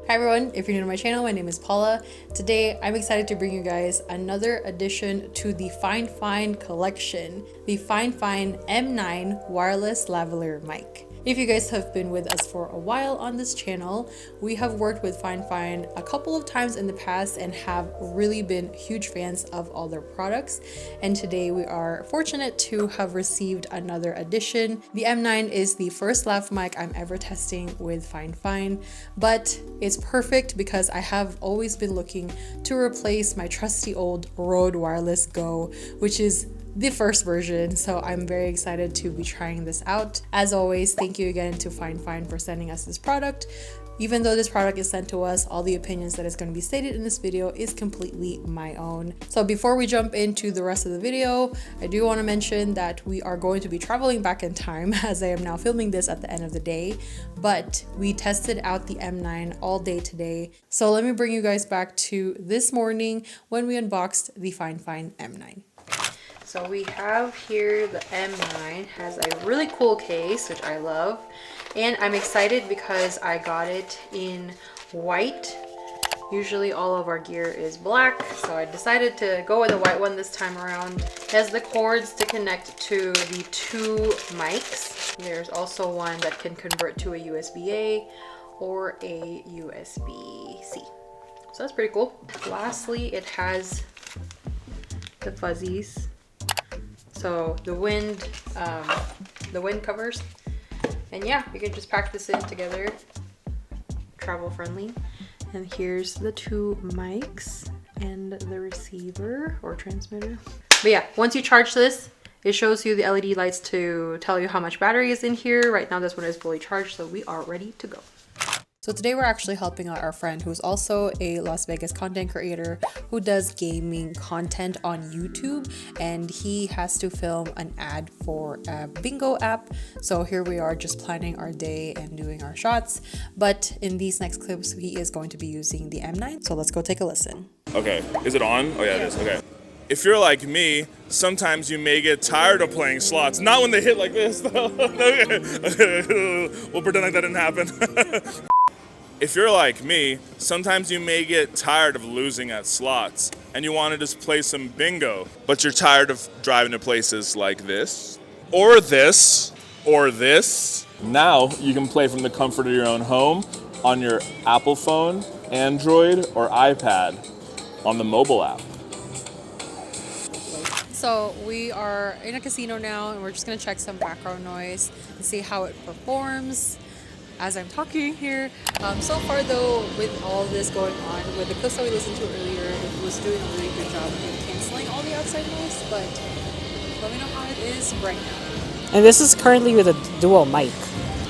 Hi everyone, if you're new to my channel, my name is Paula. Today, I'm excited to bring you guys another addition to the Fifine collection, the Fifine M9 wireless lavalier mic. If you guys have been with us for a while on this channel, we have worked with Fifine a couple of times in the past and have really been huge fans of all their products. And today we are fortunate to have received another addition. The M9 is the first lav mic I'm ever testing with Fifine, but it's perfect because I have always been looking to replace my trusty old Rode Wireless Go, which is the first version, so I'm very excited to be trying this out. As always, thank you again to Fifine for sending us this product. Even though this product is sent to us, all the opinions that is going to be stated in this video is completely my own. So before we jump into the rest of the video, I do want to mention that we are going to be traveling back in time as I am now filming this at the end of the day, but we tested out the M9 all day today. So let me bring you guys back to this morning when we unboxed the Fifine M9. So we have here the M9, has a really cool case, which I love. And I'm excited because I got it in white. Usually all of our gear is black, so I decided to go with the white one this time around. It has the cords to connect to the two mics. There's also one that can convert to a USB-A or a USB-C. So that's pretty cool. Lastly, it has the fuzzies. So the wind covers, and yeah, you can just pack this in together, travel friendly. And here's the two mics and the receiver or transmitter. But yeah, once you charge this, it shows you the LED lights to tell you how much battery is in here. Right now this one is fully charged, so we are ready to go. So today we're actually helping out our friend who's also a Las Vegas content creator who does gaming content on YouTube, and he has to film an ad for a bingo app. So here we are just planning our day and doing our shots. But in these next clips, he is going to be using the M9. So let's go take a listen. Okay, is it on? Oh yeah, it is, okay. If you're like me, sometimes you may get tired of playing slots. Not when they hit like this though. We'll pretend like that didn't happen. If you're like me, sometimes you may get tired of losing at slots and you want to just play some bingo, but you're tired of driving to places like this, or this, or this. Now you can play from the comfort of your own home on your Apple phone, Android, or iPad on the mobile app. So we are in a casino now and we're just going to check some background noise and see how it performs as I'm talking here. So far though, with all this going on, with the clips that we listened to earlier, it was doing a really good job of canceling all the outside noise, but let me know how it is right now. And this is currently with a dual mic.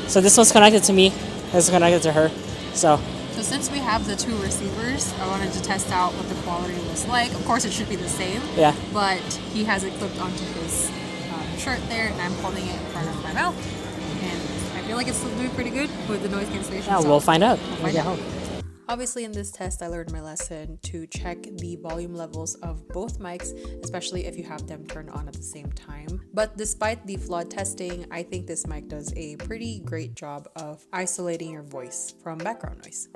So this one's connected to me, this is connected to her. So since we have the two receivers, I wanted to test out what the quality was like. Of course it should be the same, yeah, but he has it clipped onto his shirt there, and I'm holding it in front of my mouth. And I feel like it's still doing pretty good with the noise cancellation. yeah, so we'll find out when we get home. Obviously in this test, I learned my lesson to check the volume levels of both mics, especially if you have them turned on at the same time. But despite the flawed testing, I think this mic does a pretty great job of isolating your voice from background noise.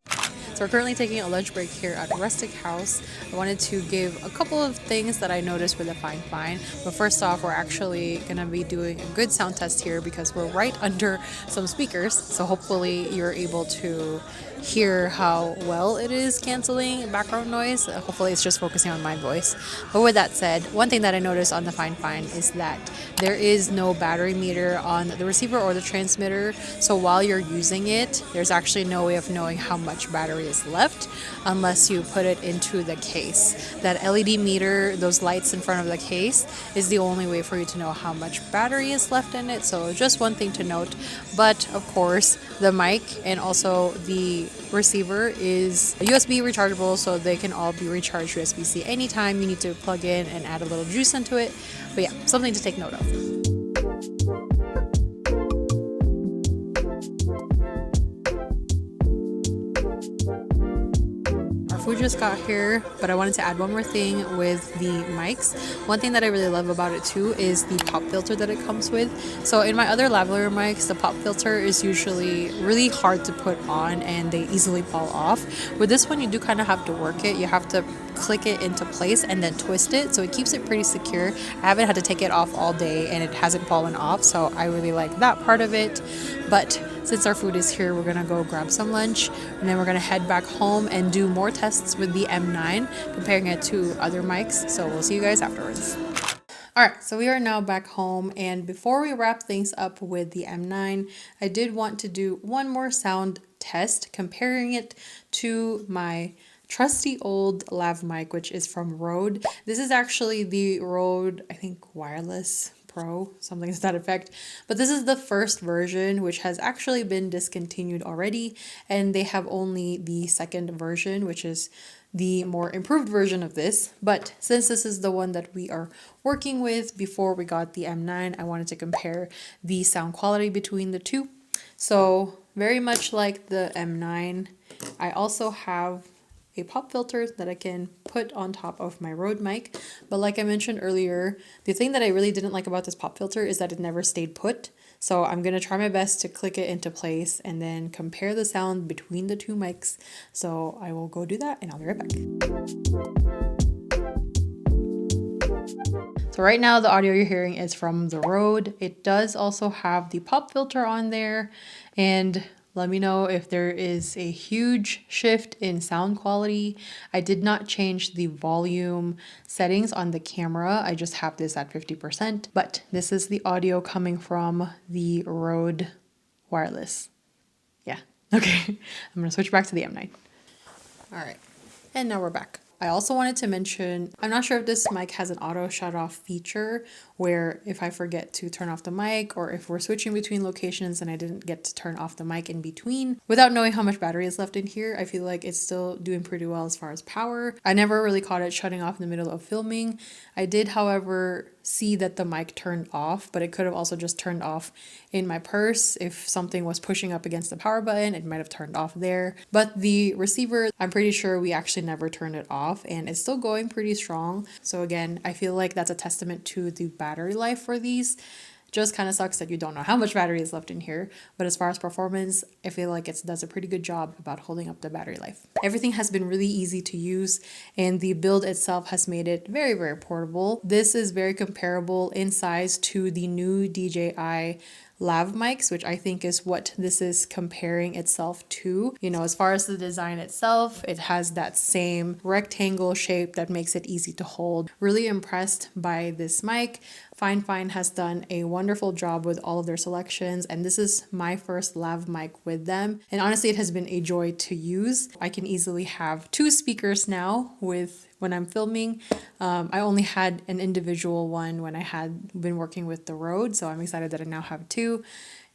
So we're currently taking a lunch break here at Rustic House. I wanted to give a couple of things that I noticed with the Fifine. But first off, we're actually going to be doing a good sound test here because we're right under some speakers. So hopefully you're able to hear how well it is canceling background noise. Hopefully it's just focusing on my voice. But with that said, one thing that I noticed on the Fifine is that there is no battery meter on the receiver or the transmitter. So while you're using it, there's actually no way of knowing how much battery is left unless you put it into the case. That LED meter, those lights in front of the case, is the only way for you to know how much battery is left in it. So just one thing to note. But of course, the mic and also the receiver is USB rechargeable, so they can all be recharged USB-C anytime you need to plug in and add a little juice into it. But yeah, something to take note of. food just got here, but I wanted to add one more thing with the mics. One thing that I really love about it too is the pop filter that it comes with. So in my other lavalier mics, the pop filter is usually really hard to put on and they easily fall off. With this one, you do kind of have to work it. You have to click it into place and then twist it, so it keeps it pretty secure. I haven't had to take it off all day and it hasn't fallen off, so I really like that part of it. But since our food is here, we're gonna go grab some lunch and then we're gonna head back home and do more tests with the M9, comparing it to other mics. So we'll see you guys afterwards. Alright, so we are now back home, and before we wrap things up with the M9, I did want to do one more sound test, comparing it to my trusty old lav mic, which is from Rode. This is actually the Rode, I think, Wireless Pro, something to that effect. But this is the first version, which has actually been discontinued already, and they have only the second version, which is the more improved version of this. But since this is the one that we are working with before we got the M9, I wanted to compare the sound quality between the two. So very much like the M9, I also have a pop filter that I can put on top of my Rode mic. But like I mentioned earlier, the thing that I really didn't like about this pop filter is that it never stayed put. So I'm going to try my best to click it into place and then compare the sound between the two mics. So I will go do that and I'll be right back. So right now the audio you're hearing is from the Rode. It does also have the pop filter on there, and let me know if there is a huge shift in sound quality. I did not change the volume settings on the camera. I just have this at 50%, but this is the audio coming from the Rode Wireless. Yeah, okay. I'm gonna switch back to the M9. All right, and now we're back. I also wanted to mention, I'm not sure if this mic has an auto shut off feature where if I forget to turn off the mic, or if we're switching between locations and I didn't get to turn off the mic in between. Without knowing how much battery is left in here, I feel like it's still doing pretty well as far as power. I never really caught it shutting off in the middle of filming. I did, however, see that the mic turned off, but it could have also just turned off in my purse. If something was pushing up against the power button, it might have turned off there. But the receiver, I'm pretty sure we actually never turned it off, and it's still going pretty strong. So again, I feel like that's a testament to the battery life for these. Just kind of sucks that you don't know how much battery is left in here, but as far as performance, I feel like it does a pretty good job about holding up the battery life. Everything has been really easy to use, and the build itself has made it very, very portable. This is very comparable in size to the new DJI lav mics, which I think is what this is comparing itself to. You know, as far as the design itself, it has that same rectangle shape that makes it easy to hold. Really impressed by this mic. Fifine has done a wonderful job with all of their selections, and this is my first lav mic with them, and honestly it has been a joy to use. I can easily have two speakers now when I'm filming. I only had an individual one when I had been working with the Rode, so I'm excited that I now have two.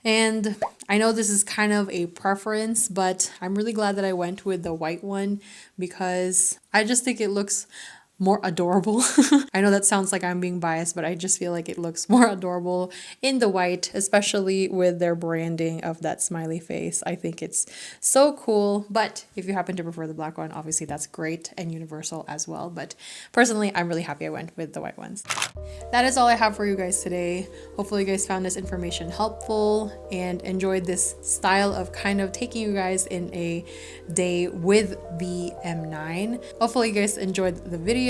And I know this is kind of a preference, but I'm really glad that I went with the white one because I just think it looks more adorable. I know that sounds like I'm being biased, but I just feel like it looks more adorable in the white, especially with their branding of that smiley face. I think it's so cool. But if you happen to prefer the black one, obviously that's great and universal as well. But personally, I'm really happy I went with the white ones. That is all I have for you guys today. Hopefully you guys found this information helpful and enjoyed this style of kind of taking you guys in a day with the M9. Hopefully you guys enjoyed the video.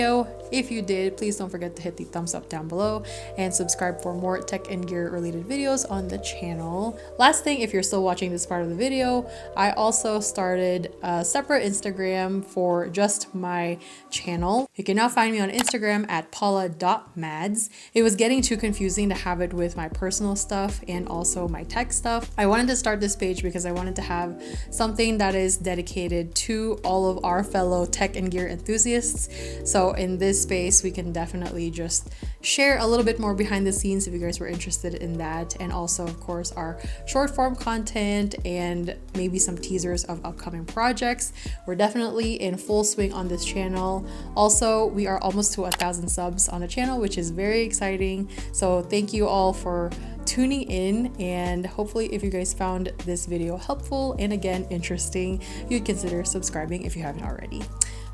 If you did, please don't forget to hit the thumbs up down below and subscribe for more tech and gear related videos on the channel. Last thing, if you're still watching this part of the video, I also started a separate Instagram for just my channel. You can now find me on Instagram at paula.mads. It was getting too confusing to have it with my personal stuff and also my tech stuff. I wanted to start this page because I wanted to have something that is dedicated to all of our fellow tech and gear enthusiasts. So in this space, we can definitely just share a little bit more behind the scenes if you guys were interested in that. And also, of course, our short form content and maybe some teasers of upcoming projects. We're definitely in full swing on this channel. Also, we are almost to 1,000 subs on the channel, which is very exciting. So thank you all for tuning in, and hopefully if you guys found this video helpful and again interesting, you'd consider subscribing if you haven't already.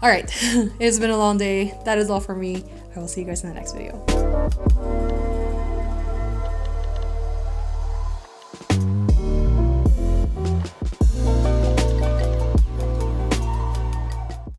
All right, it's been a long day. That is all for me. I will see you guys in the next video.